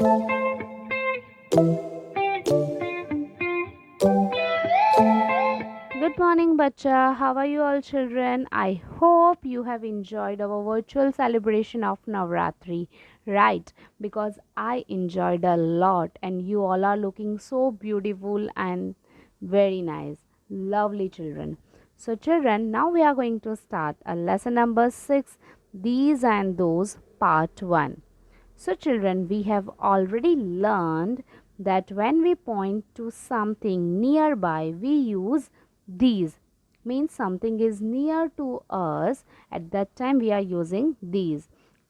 Good morning, Bacha. How are you all, children? I hope you have enjoyed our virtual celebration of Navratri. Right, because I enjoyed a lot, and you all are looking so beautiful and very nice. Lovely children. So, children, now we are going to start a lesson number 6, These and Those, part 1. So, children, we have already learned that when we point to something nearby, we use these. Means something is near to us, at that time we are using these.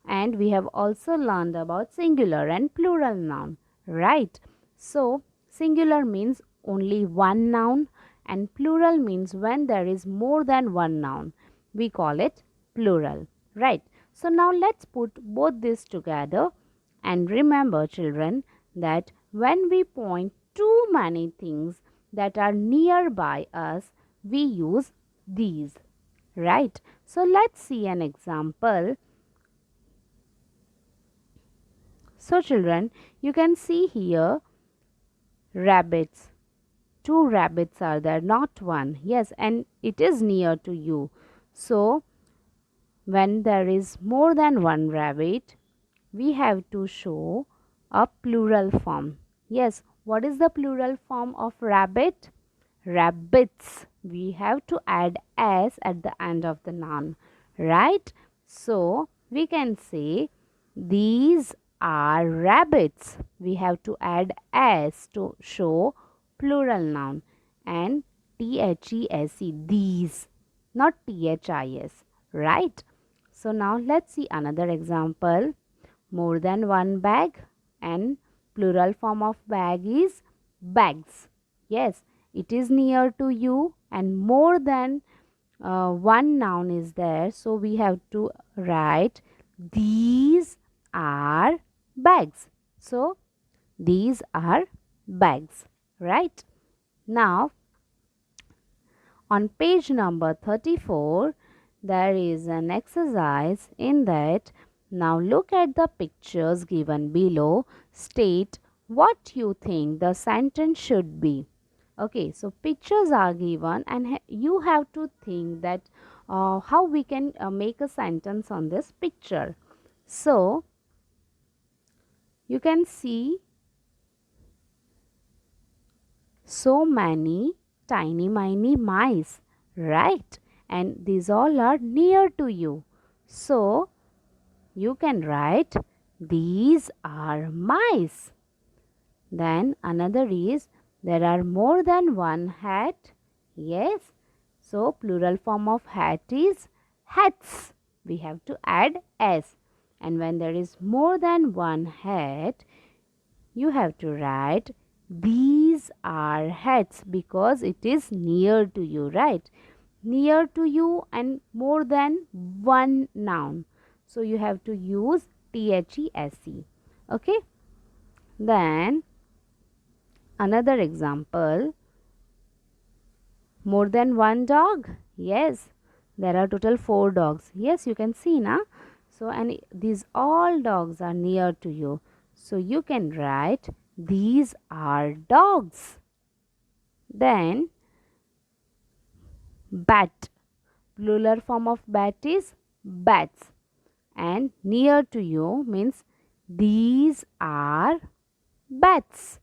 And we have also learned about singular and plural noun, right? So, singular means only one noun, and plural means when there is more than one noun. We call it plural, right? So now let's put both this together, and remember, children, that when we point too many things that are nearby us, we use these, right? So let's see an example. So children, you can see here rabbits. Two rabbits are there, not one. Yes, and it is near to you. So when there is more than one rabbit, we have to show a plural form. Yes, what is the plural form of rabbit? Rabbits. We have to add s at the end of the noun, right? So we can say these are rabbits. We have to add s to show plural noun, and THESE, these, not THIS, right? So now let's see another example. More than one bag, and plural form of bag is bags. Yes, it is near to you, and more than one noun is there, so we have to write these are bags. So these are bags, right? Now on page number 34, there is an exercise in that. Now look at the pictures given below. State what you think the sentence should be. Okay, so pictures are given, and you have to think that how we can make a sentence on this picture. So you can see so many tiny miny mice, right? And these all are near to you. So you can write these are mice. Then another is there are more than one hat. Yes. So plural form of hat is hats. We have to add s. And when there is more than one hat, you have to write these are hats, because it is near to you, right? Near to you and more than one noun. So you have to use THESE. Okay. Then another example. More than one dog? Yes. There are total 4 dogs. Yes, you can see now. So and these all dogs are near to you. So you can write these are dogs. Then bat. Plural form of bat is bats. And near to you means these are bats.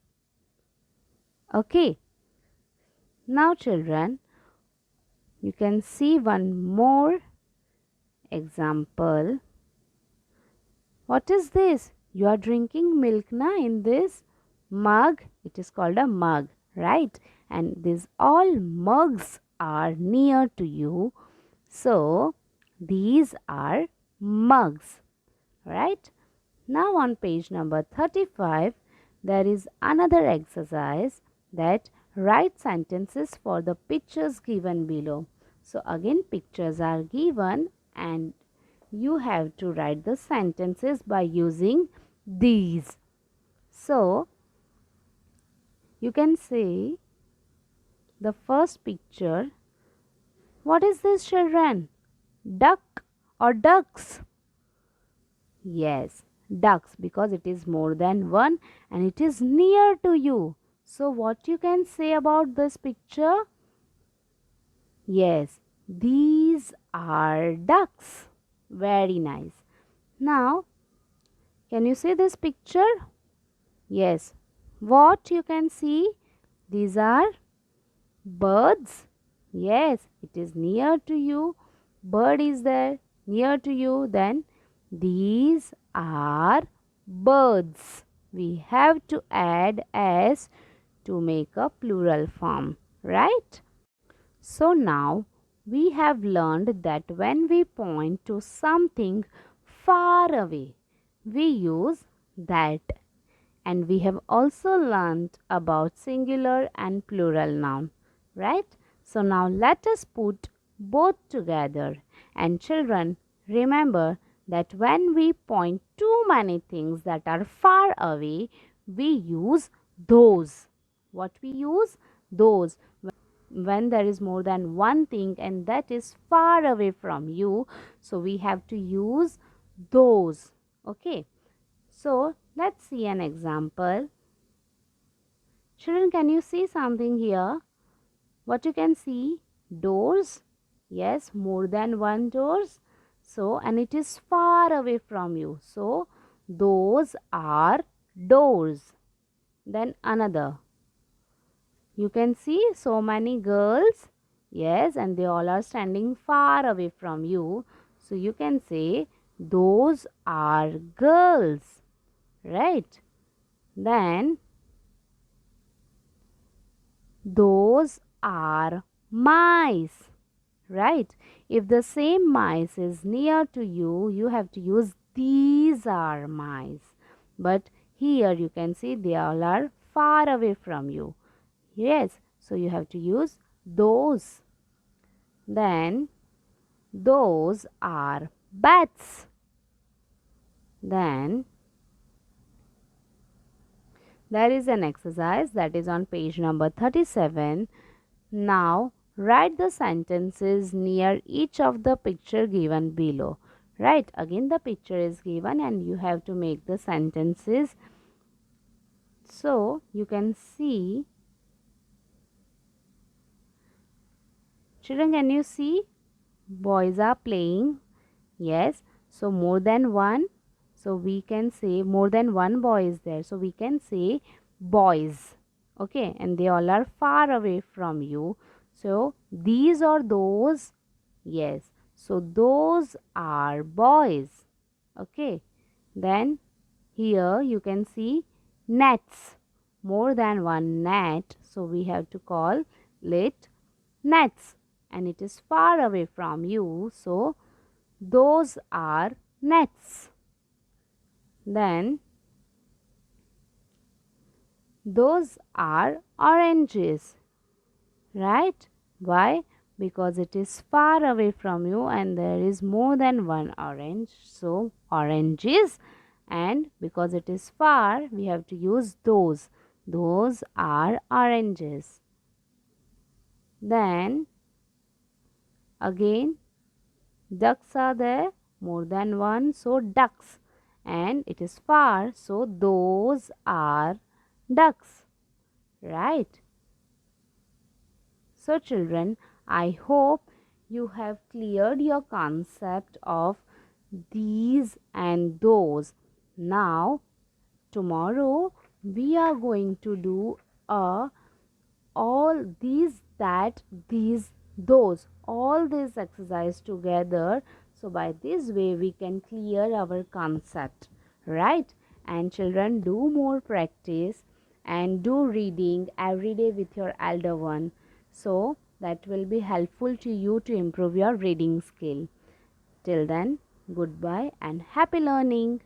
Okay. Now children, you can see one more example. What is this? You are drinking milk na in this mug. It is called a mug, right? And these all mugs are near to you. So these are mugs, right? Now on page number 35, there is another exercise that write sentences for the pictures given below. So again pictures are given, and you have to write the sentences by using these. So you can say the first picture. What is this, children? Duck or ducks? Yes, ducks because it is more than one and it is near to you. So what you can say about this picture? Yes, these are ducks. Very nice. Now, can you see this picture? Yes. What you can see? These are birds. Yes, it is near to you. Bird is there near to you. Then these are birds. We have to add s to make a plural form, right? So now we have learned that when we point to something far away, we use that. And we have also learned about singular and plural noun, right? So now let us put both together. And children, remember that when we point too many things that are far away, we use those. What we use? Those. When there is more than one thing and that is far away from you, so we have to use those. Okay. So let's see an example. Children, can you see something here? What you can see? Doors. Yes, more than one doors. So, and it is far away from you. So, those are doors. Then another. You can see so many girls. Yes, and they all are standing far away from you. So, you can say those are girls. Right? Then those are mice, right? If the same mice is near to you, you have to use these are mice. But here you can see they all are far away from you. Yes, so you have to use those. Then those are bats. Then there is an exercise that is on page number 37. Now write the sentences near each of the picture given below. Right, again the picture is given and you have to make the sentences. So you can see, children, can you see? Boys are playing. Yes, so more than one. So we can say more than one boy is there. So we can say boys. Okay, and they all are far away from you. So these are those. Yes, so those are boys. Okay, then here you can see nets. More than one net. So we have to call it nets. And it is far away from you. So those are nets. Then those are oranges, right? Why? Because it is far away from you and there is more than one orange. So oranges, and because it is far we have to use those. Those are oranges. Then again ducks are there, more than one, so ducks, and it is far, so those are ducks, right? So children, I hope you have cleared your concept of these and those. Now tomorrow we are going to do all these, that, these, those, all this exercise together. So by this way we can clear our concept, right? And children, do more practice and do reading every day with your elder one, so that will be helpful to you to improve your reading skill. Till then, goodbye and happy learning.